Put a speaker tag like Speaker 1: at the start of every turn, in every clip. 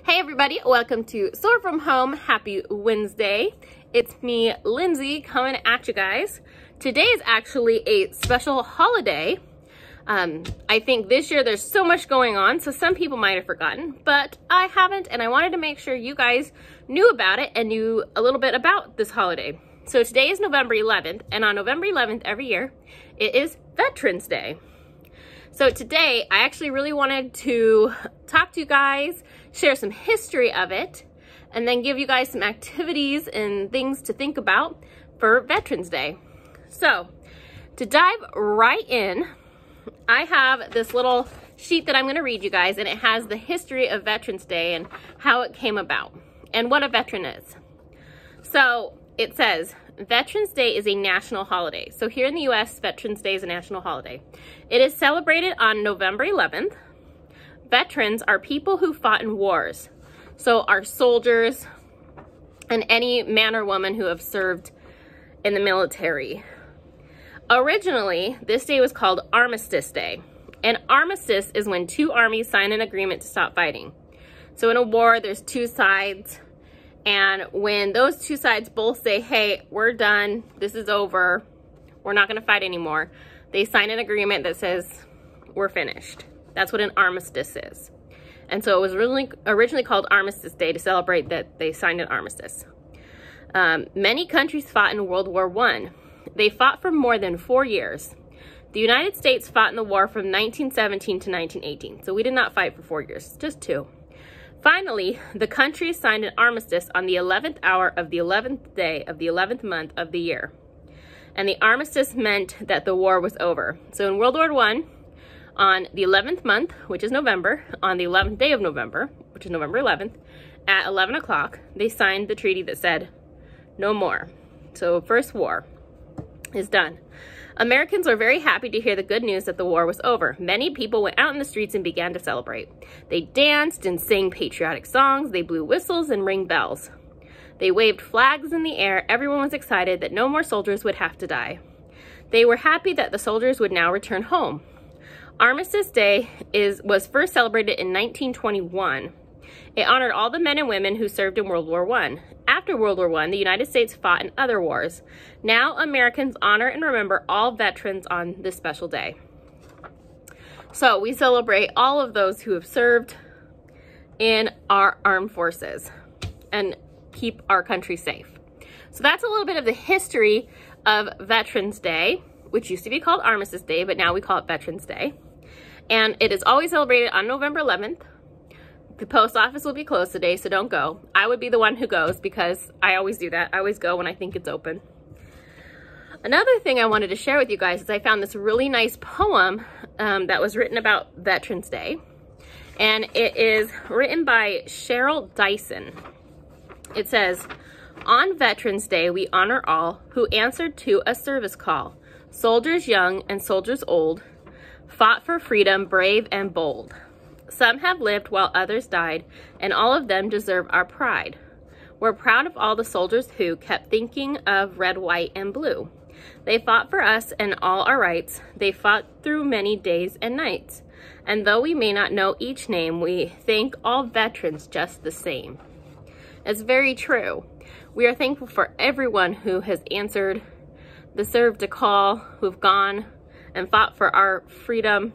Speaker 1: Hey everybody, welcome to Sword from Home. Happy Wednesday. It's me, Lindsay, coming at you guys. Today is actually a special holiday. I think this year there's so much going on, so some people might have forgotten, but I haven't, and I wanted to make sure you guys knew about it and knew a little bit about this holiday. So today is November 11th, and on November 11th every year, it is Veterans Day. So today, I actually really wanted to talk to you guys, share some history of it, and then give you guys some activities and things to think about for Veterans Day. So, to dive right in, I have this little sheet that I'm going to read you guys, and it has the history of Veterans Day and how it came about, and what a veteran is. So, it says, Veterans Day is a national holiday. So here in the US, Veterans Day is a national holiday. It is celebrated on November 11th. Veterans are people who fought in wars. So our soldiers and any man or woman who have served in the military. Originally, this day was called Armistice Day. And armistice is when two armies sign an agreement to stop fighting. So in a war, there's two sides. And when those two sides both say, hey, we're done, this is over, we're not gonna fight anymore, they sign an agreement that says, we're finished. That's what an armistice is. And so it was originally called Armistice Day to celebrate that they signed an armistice. Many countries fought in World War I. They fought for more than 4 years. The United States fought in the war from 1917 to 1918. So we did not fight for 4 years, just 2. Finally, the country signed an armistice on the 11th hour of the 11th day of the 11th month of the year. And the armistice meant that the war was over. So in World War I, on the 11th month, which is November, on the 11th day of November, which is November 11th, at 11 o'clock, they signed the treaty that said, no more. So first war is done. Americans were very happy to hear the good news that the war was over. Many people went out in the streets and began to celebrate. They danced and sang patriotic songs, they blew whistles and rang bells. They waved flags in the air. Everyone was excited that no more soldiers would have to die. They were happy that the soldiers would now return home. Armistice Day was first celebrated in 1921. It honored all the men and women who served in World War I. After World War I, the United States fought in other wars. Now Americans honor and remember all veterans on this special day. So we celebrate all of those who have served in our armed forces and keep our country safe. So that's a little bit of the history of Veterans Day, which used to be called Armistice Day, but now we call it Veterans Day. And it is always celebrated on November 11th. The post office will be closed today, so don't go. I would be the one who goes because I always do that. I always go when I think it's open. Another thing I wanted to share with you guys is I found this really nice poem that was written about Veterans Day. And it is written by Cheryl Dyson. It says, on Veterans Day, we honor all who answered to a service call. Soldiers young and soldiers old, fought for freedom, brave and bold. Some have lived while others died, and all of them deserve our pride. We're proud of all the soldiers who kept thinking of red, white, and blue. They fought for us and all our rights. They fought through many days and nights. And though we may not know each name, we thank all veterans just the same. It's very true. We are thankful for everyone who has answered the serve to call, who've gone and fought for our freedom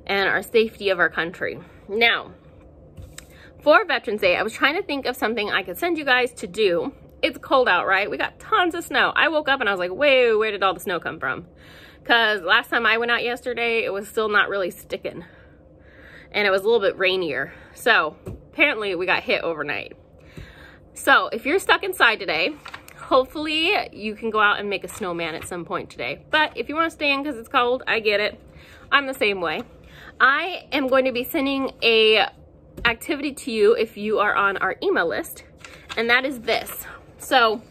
Speaker 1: and our safety of our country. Now, for Veterans Day, I was trying to think of something I could send you guys to do. It's cold out, right? We got tons of snow. I woke up and I was like, wait, where did all the snow come from? Because last time I went out yesterday, it was still not really sticking. And it was a little bit rainier. So apparently we got hit overnight. So if you're stuck inside today, hopefully you can go out and make a snowman at some point today. But if you want to stay in because it's cold, I get it. I'm the same way. I am going to be sending a activity to you if you are on our email list, and that is this. So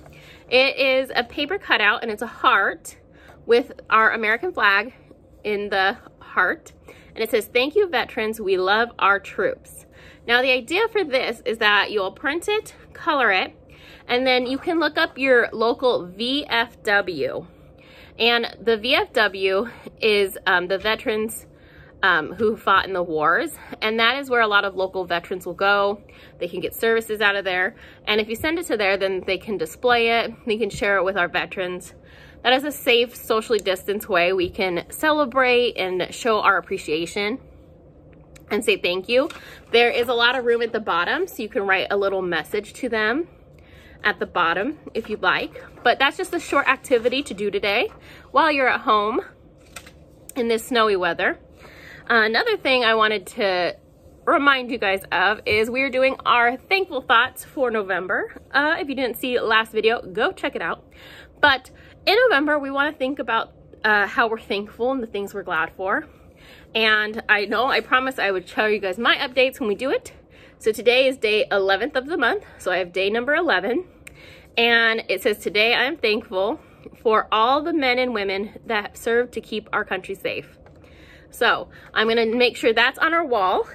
Speaker 1: it is a paper cutout, and it's a heart with our American flag in the heart, and it says, thank you veterans, we love our troops. Now the idea for this is that you'll print it, color it, and then you can look up your local VFW. And the VFW is the Veterans who fought in the wars, and that is where a lot of local veterans will go. They can get services out of there, and if you send it to there, then they can display it, they can share it with our veterans. That is a safe, socially distanced way we can celebrate and show our appreciation and say thank you. There is a lot of room at the bottom, so you can write a little message to them at the bottom if you'd like. But that's just a short activity to do today while you're at home in this snowy weather. Another thing I wanted to remind you guys of is we're doing our thankful thoughts for November. If you didn't see last video, go check it out. But in November, we want to think about how we're thankful and the things we're glad for. And I promised I would show you guys my updates when we do it. So today is day 11th of the month. So I have day number 11. And it says, today I am thankful for all the men and women that serve to keep our country safe. So I'm gonna make sure that's on our wall.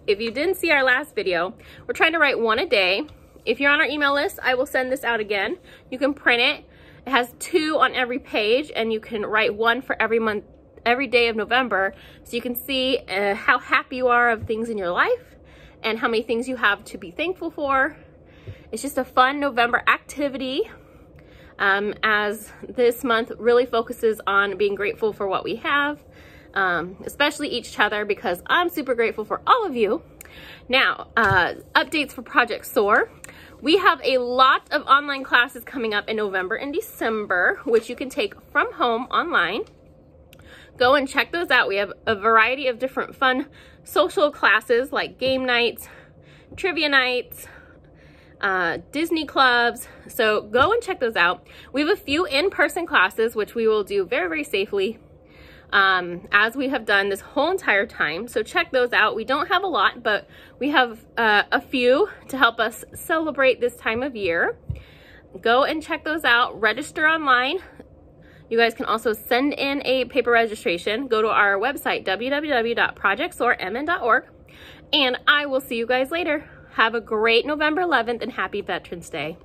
Speaker 1: If you didn't see our last video, we're trying to write one a day. If you're on our email list, I will send this out again. You can print it. It has 2 on every page, and you can write 1 for every month, every day of November, so you can see how happy you are of things in your life and how many things you have to be thankful for. It's just a fun November activity, as this month really focuses on being grateful for what we have, especially each other, because I'm super grateful for all of you. Now, updates for Project SOAR. We have a lot of online classes coming up in November and December, which you can take from home online. Go and check those out. We have a variety of different fun social classes like game nights, trivia nights, Disney clubs. So go and check those out. We have a few in-person classes, which we will do very, very safely, as we have done this whole entire time. So check those out. We don't have a lot, but we have a few to help us celebrate this time of year. Go and check those out. Register online. You guys can also send in a paper registration. Go to our website, www.projectsoarmn.org, and I will see you guys later. Have a great November 11th and happy Veterans Day.